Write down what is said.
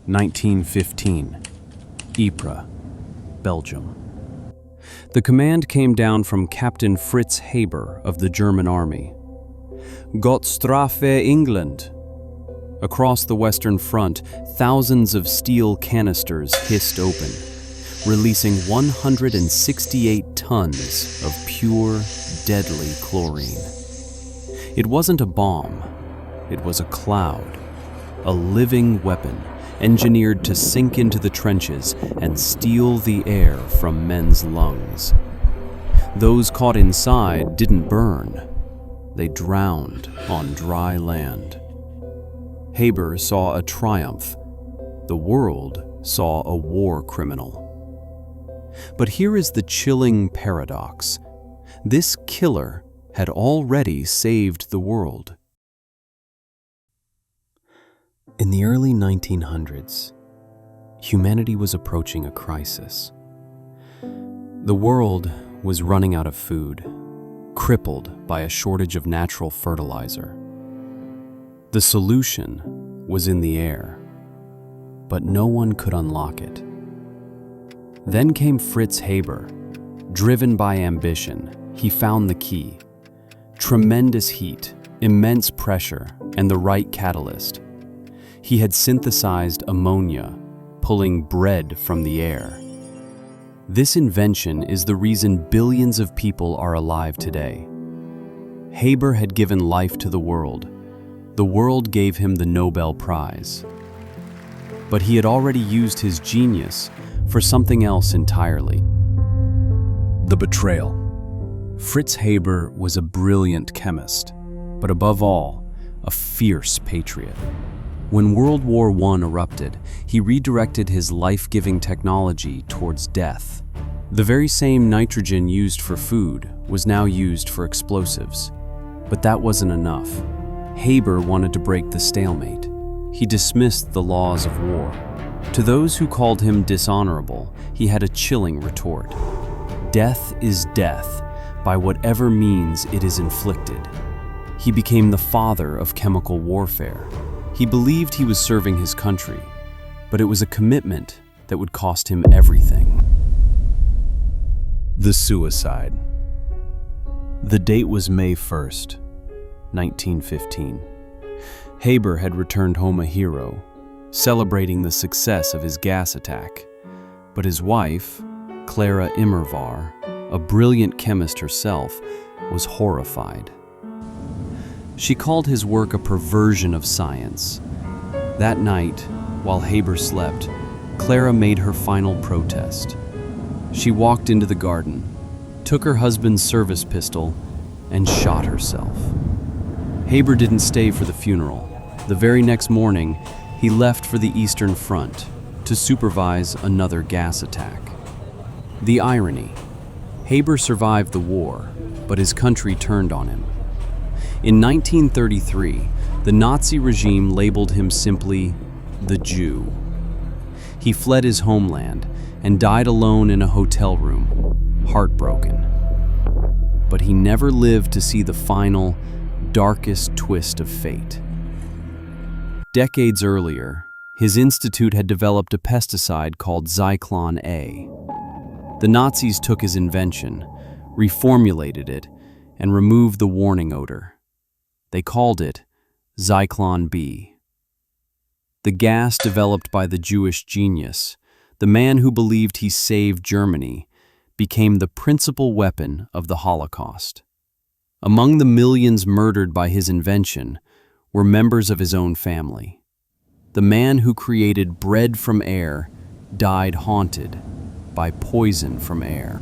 1915, Ypres, Belgium. The command came down from Captain Fritz Haber of the German army. Gott strafe England! Across the Western Front, thousands of steel canisters hissed open, releasing 168 tons of pure, deadly chlorine. It wasn't a bomb, it was a cloud, a living weapon engineered to sink into the trenches and steal the air from men's lungs. Those caught inside didn't burn, they drowned on dry land. Haber saw a triumph. The world saw a war criminal. But here is the chilling paradox. This killer had already saved the world. In the early 1900s, humanity was approaching a crisis. The world was running out of food, crippled by a shortage of natural fertilizer. The solution was in the air, but no one could unlock it. Then came Fritz Haber. Driven by ambition, he found the key. Tremendous heat, immense pressure, and the right catalyst. He had synthesized ammonia, pulling bread from the air. This invention is the reason billions of people are alive today. Haber had given life to the world. The world gave him the Nobel Prize. But he had already used his genius for something else entirely. The betrayal. Fritz Haber was a brilliant chemist, but above all, a fierce patriot. When World War I erupted, he redirected his life-giving technology towards death. The very same nitrogen used for food was now used for explosives. But that wasn't enough. Haber wanted to break the stalemate. He dismissed the laws of war. To those who called him dishonorable, he had a chilling retort. Death is death, by whatever means it is inflicted. He became the father of chemical warfare. He believed he was serving his country, but it was a commitment that would cost him everything. The suicide. The date was May 1st, 1915. Haber had returned home a hero, celebrating the success of his gas attack. But his wife, Clara Immerwahr, a brilliant chemist herself, was horrified. She called his work a perversion of science. That night, while Haber slept, Clara made her final protest. She walked into the garden, took her husband's service pistol, and shot herself. Haber didn't stay for the funeral. The very next morning, he left for the Eastern Front to supervise another gas attack. The irony: Haber survived the war, but his country turned on him. In 1933, the Nazi regime labeled him simply the Jew. He fled his homeland and died alone in a hotel room, heartbroken. But he never lived to see the final, darkest twist of fate. Decades earlier, his institute had developed a pesticide called Zyklon A. The Nazis took his invention, reformulated it, and removed the warning odor. They called it Zyklon B. The gas developed by the Jewish genius, the man who believed he saved Germany, became the principal weapon of the Holocaust. Among the millions murdered by his invention were members of his own family. The man who created bread from air died haunted by poison from air.